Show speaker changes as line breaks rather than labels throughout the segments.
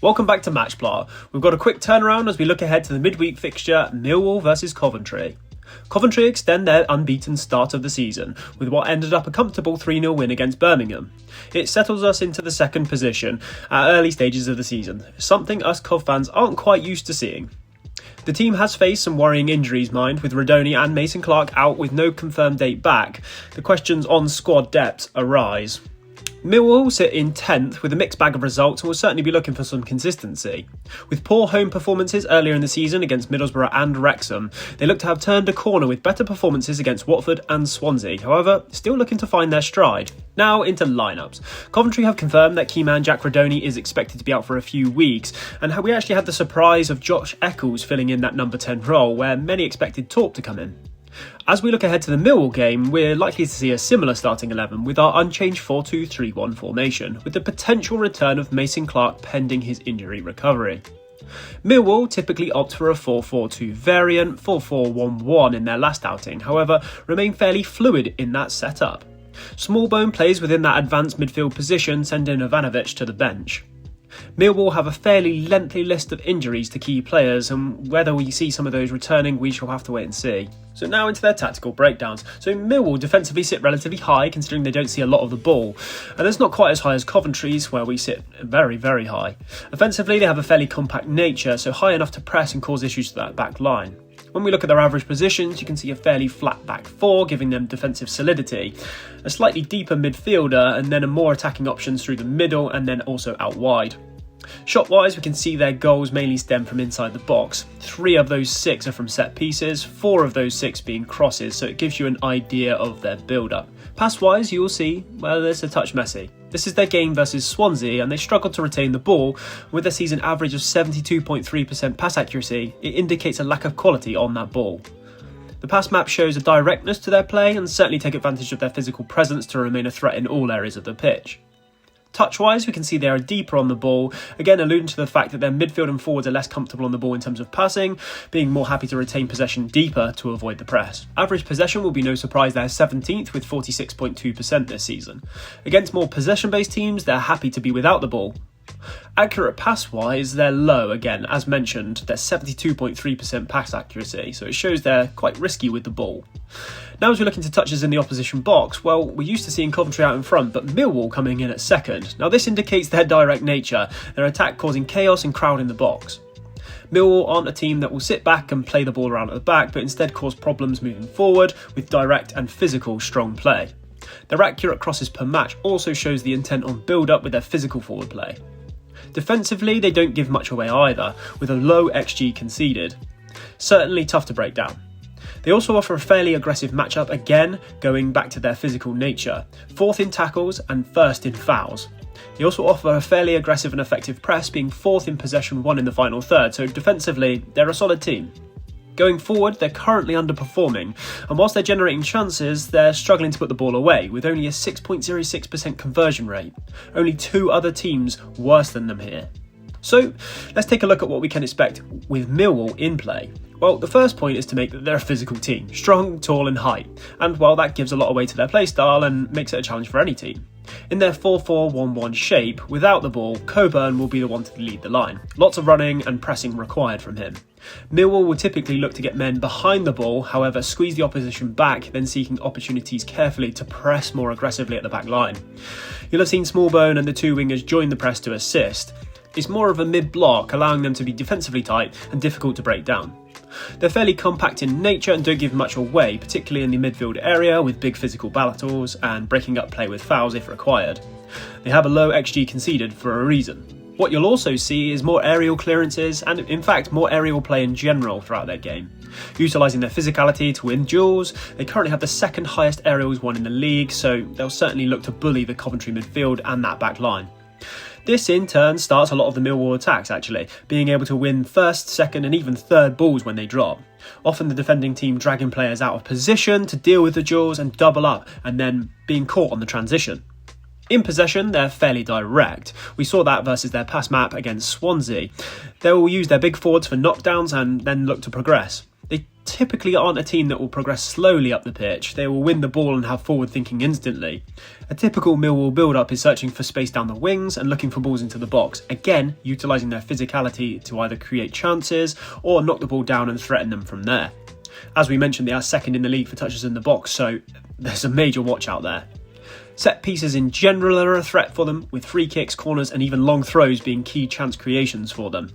Welcome back to Matchplot. We've got a quick turnaround as we look ahead to the midweek fixture, Millwall versus Coventry. Coventry extend their unbeaten start of the season with what ended up a comfortable 3-0 win against Birmingham. It settles us into the second position at early stages of the season, something us Cov fans aren't quite used to seeing. The team has faced some worrying injuries, with Rudoni and Mason Clark out with no confirmed date back. The questions on squad depth arise. Millwall sit in 10th with a mixed bag of results and will certainly be looking for some consistency. With poor home performances earlier in the season against Middlesbrough and Wrexham, they look to have turned a corner with better performances against Watford and Swansea, however, still looking to find their stride. Now into lineups. Coventry have confirmed that key man Jack Rudoni is expected to be out for a few weeks, and we actually had the surprise of Josh Eccles filling in that number 10 role where many expected Torp to come in. As we look ahead to the Millwall game, we're likely to see a similar starting 11 with our unchanged 4-2-3-1 formation, with the potential return of Mason Clark pending his injury recovery. Millwall typically opt for a 4-4-2 variant, 4-4-1-1 in their last outing, however remain fairly fluid in that setup. Smallbone plays within that advanced midfield position, sending Ivanovic to the bench. Millwall have a fairly lengthy list of injuries to key players, and whether we see some of those returning we shall have to wait and see. So now into their tactical breakdowns. So Millwall defensively sit relatively high considering they don't see a lot of the ball, and it's not quite as high as Coventry's where we sit very, very high. Offensively they have a fairly compact nature, so high enough to press and cause issues to that back line. When we look at their average positions, you can see a fairly flat back four, giving them defensive solidity, a slightly deeper midfielder, and then a more attacking options through the middle and then also out wide. Shot-wise, we can see their goals mainly stem from inside the box. 3 of those 6 are from set pieces, 4 of those 6 being crosses, so it gives you an idea of their build-up. Pass-wise, you will see, it's a touch messy. This is their game versus Swansea, and they struggled to retain the ball. With a season average of 72.3% pass accuracy, it indicates a lack of quality on that ball. The pass map shows a directness to their play and certainly take advantage of their physical presence to remain a threat in all areas of the pitch. Touch-wise, we can see they are deeper on the ball, again alluding to the fact that their midfield and forwards are less comfortable on the ball in terms of passing, being more happy to retain possession deeper to avoid the press. Average possession will be no surprise, they're 17th with 46.2% this season. Against more possession-based teams, they're happy to be without the ball. Accurate pass-wise, they're low again, as mentioned, they're 72.3% pass accuracy, so it shows they're quite risky with the ball. Now as we look into touches in the opposition box, we're used to seeing Coventry out in front, but Millwall coming in at second. Now this indicates their direct nature, their attack causing chaos and crowd in the box. Millwall aren't a team that will sit back and play the ball around at the back, but instead cause problems moving forward with direct and physical strong play. Their accurate crosses per match also shows the intent on build-up with their physical forward play. Defensively, they don't give much away either, with a low XG conceded. Certainly tough to break down. They also offer a fairly aggressive matchup, again going back to their physical nature, 4th in tackles and 1st in fouls. They also offer a fairly aggressive and effective press, being 4th in possession, 1 in the final third, so defensively they're a solid team. Going forward, they're currently underperforming, and whilst they're generating chances, they're struggling to put the ball away, with only a 6.06% conversion rate. Only 2 other teams worse than them here. So, let's take a look at what we can expect with Millwall in play. Well, the first point is to make that they're a physical team, strong, tall and height, and that gives a lot away to their playstyle and makes it a challenge for any team. In their 4-4-1-1 shape, without the ball, Coburn will be the one to lead the line. Lots of running and pressing required from him. Millwall will typically look to get men behind the ball, however squeeze the opposition back, then seeking opportunities carefully to press more aggressively at the back line. You'll have seen Smallbone and the 2 wingers join the press to assist. It's more of a mid-block, allowing them to be defensively tight and difficult to break down. They're fairly compact in nature and don't give much away, particularly in the midfield area with big physical battles and breaking up play with fouls if required. They have a low XG conceded for a reason. What you'll also see is more aerial clearances and in fact more aerial play in general throughout their game. Utilising their physicality to win duels, they currently have the 2nd highest aerials won in the league, so they'll certainly look to bully the Coventry midfield and that back line. This in turn starts a lot of the Millwall attacks actually, being able to win 1st, 2nd and even 3rd balls when they drop. Often the defending team dragging players out of position to deal with the duels and double up and then being caught on the transition. In possession, they're fairly direct. We saw that versus their pass map against Swansea. They will use their big forwards for knockdowns and then look to progress. They typically aren't a team that will progress slowly up the pitch. They will win the ball and have forward thinking instantly. A typical Millwall build-up is searching for space down the wings and looking for balls into the box, again utilising their physicality to either create chances or knock the ball down and threaten them from there. As we mentioned, they are second in the league for touches in the box, so there's a major watch out there. Set pieces in general are a threat for them, with free kicks, corners and even long throws being key chance creations for them.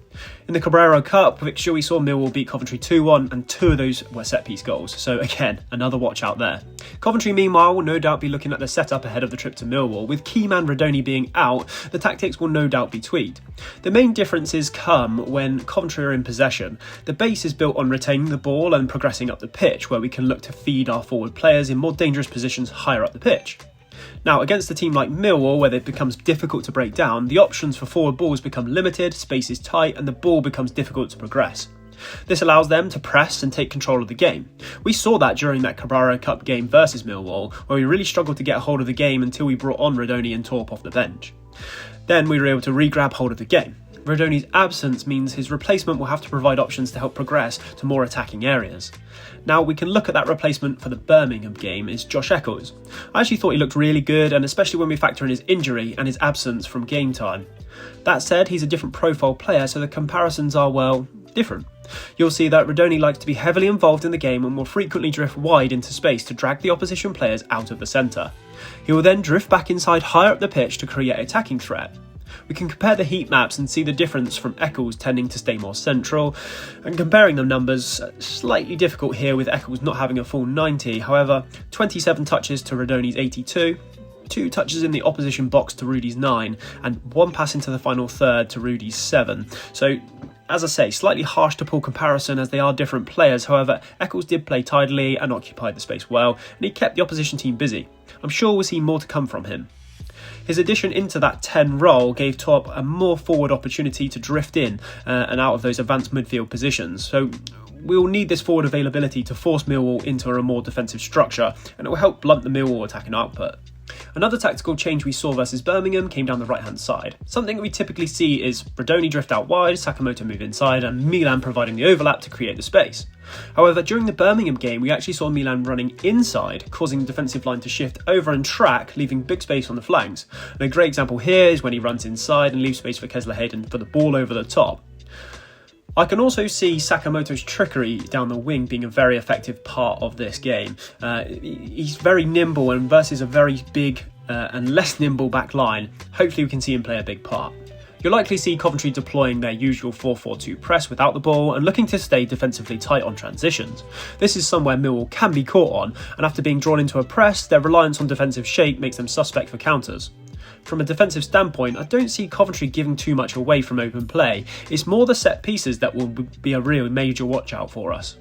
In the Carabao Cup fixture, we saw Millwall beat Coventry 2-1 and 2 of those were set piece goals, so again, another watch out there. Coventry meanwhile will no doubt be looking at the setup ahead of the trip to Millwall. With key man Rudoni being out, the tactics will no doubt be tweaked. The main differences come when Coventry are in possession. The base is built on retaining the ball and progressing up the pitch, where we can look to feed our forward players in more dangerous positions higher up the pitch. Now, against a team like Millwall, where it becomes difficult to break down, the options for forward balls become limited, space is tight, and the ball becomes difficult to progress. This allows them to press and take control of the game. We saw that during that Carabao Cup game versus Millwall, where we really struggled to get a hold of the game until we brought on Rudoni and Torp off the bench. Then we were able to re-grab hold of the game. Rudoni's absence means his replacement will have to provide options to help progress to more attacking areas. Now we can look at that replacement for the Birmingham game is Josh Eccles. I actually thought he looked really good, and especially when we factor in his injury and his absence from game time. That said, he's a different profile player, so the comparisons are, well, different. You'll see that Rudoni likes to be heavily involved in the game and will frequently drift wide into space to drag the opposition players out of the centre. He will then drift back inside higher up the pitch to create attacking threat. We can compare the heat maps and see the difference from Eccles tending to stay more central, and comparing the numbers, slightly difficult here with Eccles not having a full 90, however 27 touches to Rudoni's 82, 2 touches in the opposition box to Rudy's 9, and 1 pass into the final third to Rudy's 7. So, as I say, slightly harsh to pull comparison as they are different players. However, Eccles did play tidily and occupied the space well, and he kept the opposition team busy. I'm sure we'll see more to come from him. His addition into that 10 role gave Torp a more forward opportunity to drift in and out of those advanced midfield positions. So we'll need this forward availability to force Millwall into a more defensive structure, and it will help blunt the Millwall attacking output. Another tactical change we saw versus Birmingham came down the right-hand side. Something that we typically see is Rudoni drift out wide, Sakamoto move inside, and Milan providing the overlap to create the space. However, during the Birmingham game, we actually saw Milan running inside, causing the defensive line to shift over and track, leaving big space on the flanks. And a great example here is when he runs inside and leaves space for Kesler Hayden for the ball over the top. I can also see Sakamoto's trickery down the wing being a very effective part of this game. He's very nimble, and versus a very big and less nimble back line, hopefully we can see him play a big part. You'll likely see Coventry deploying their usual 4-4-2 press without the ball and looking to stay defensively tight on transitions. This is somewhere Millwall can be caught on, and after being drawn into a press, their reliance on defensive shape makes them suspect for counters. From a defensive standpoint, I don't see Coventry giving too much away from open play. It's more the set pieces that will be a real major watch out for us.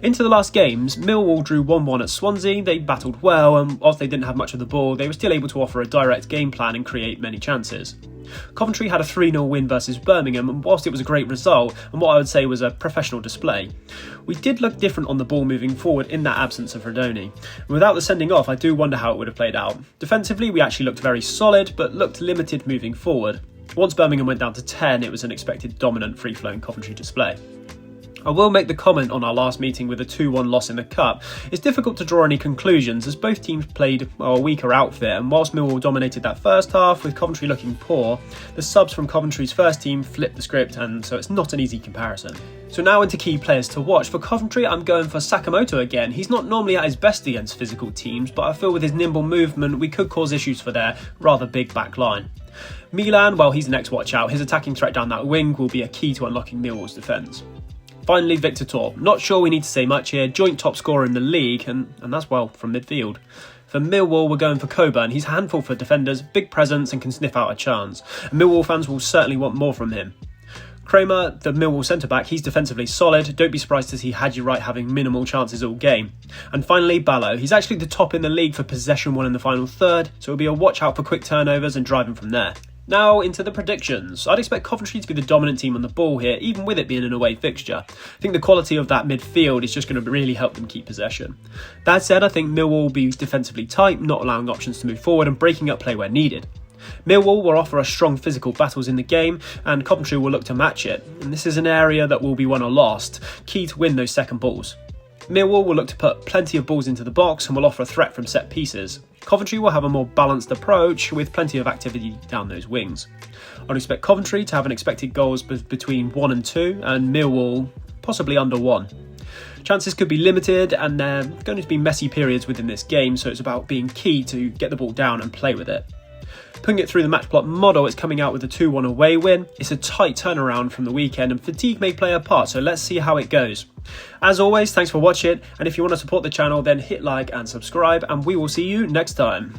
Into the last games, Millwall drew 1-1 at Swansea. They battled well, and whilst they didn't have much of the ball, they were still able to offer a direct game plan and create many chances. Coventry had a 3-0 win versus Birmingham, and whilst it was a great result, and what I would say was a professional display, we did look different on the ball moving forward in that absence of Rudoni. And without the sending off, I do wonder how it would have played out. Defensively, we actually looked very solid, but looked limited moving forward. Once Birmingham went down to 10, it was an expected dominant free-flowing Coventry display. I will make the comment on our last meeting with a 2-1 loss in the Cup. It's difficult to draw any conclusions as both teams played a weaker outfit, and whilst Millwall dominated that first half with Coventry looking poor, the subs from Coventry's first team flipped the script, and so it's not an easy comparison. So now into key players to watch. For Coventry, I'm going for Sakamoto again. He's not normally at his best against physical teams, but I feel with his nimble movement we could cause issues for their rather big back line. Milan, well, he's the next watch out. His attacking threat down that wing will be a key to unlocking Millwall's defence. Finally, Victor Torp. Not sure we need to say much here. Joint top scorer in the league, and that's, well, from midfield. For Millwall, we're going for Coburn. He's a handful for defenders, big presence, and can sniff out a chance. And Millwall fans will certainly want more from him. Kramer, the Millwall centre-back, he's defensively solid. Don't be surprised to see Hadji Wright having minimal chances all game. And finally, Ballo. He's actually the top in the league for possession won in the final third, so it'll be a watch out for quick turnovers and driving from there. Now into the predictions. I'd expect Coventry to be the dominant team on the ball here, even with it being an away fixture. I think the quality of that midfield is just going to really help them keep possession. That said, I think Millwall will be defensively tight, not allowing options to move forward and breaking up play where needed. Millwall will offer us strong physical battles in the game, and Coventry will look to match it, and this is an area that will be won or lost, key to win those second balls. Millwall will look to put plenty of balls into the box and will offer a threat from set pieces. Coventry will have a more balanced approach with plenty of activity down those wings. I'd expect Coventry to have an expected goals between 1 and 2, and Millwall possibly under 1. Chances could be limited, and there are going to be messy periods within this game, so it's about being key to get the ball down and play with it. Putting it through the match plot model, it's coming out with a 2-1 away win. It's a tight turnaround from the weekend, and fatigue may play a part, so let's see how it goes. As always, thanks for watching, and if you want to support the channel, then hit like and subscribe, and we will see you next time.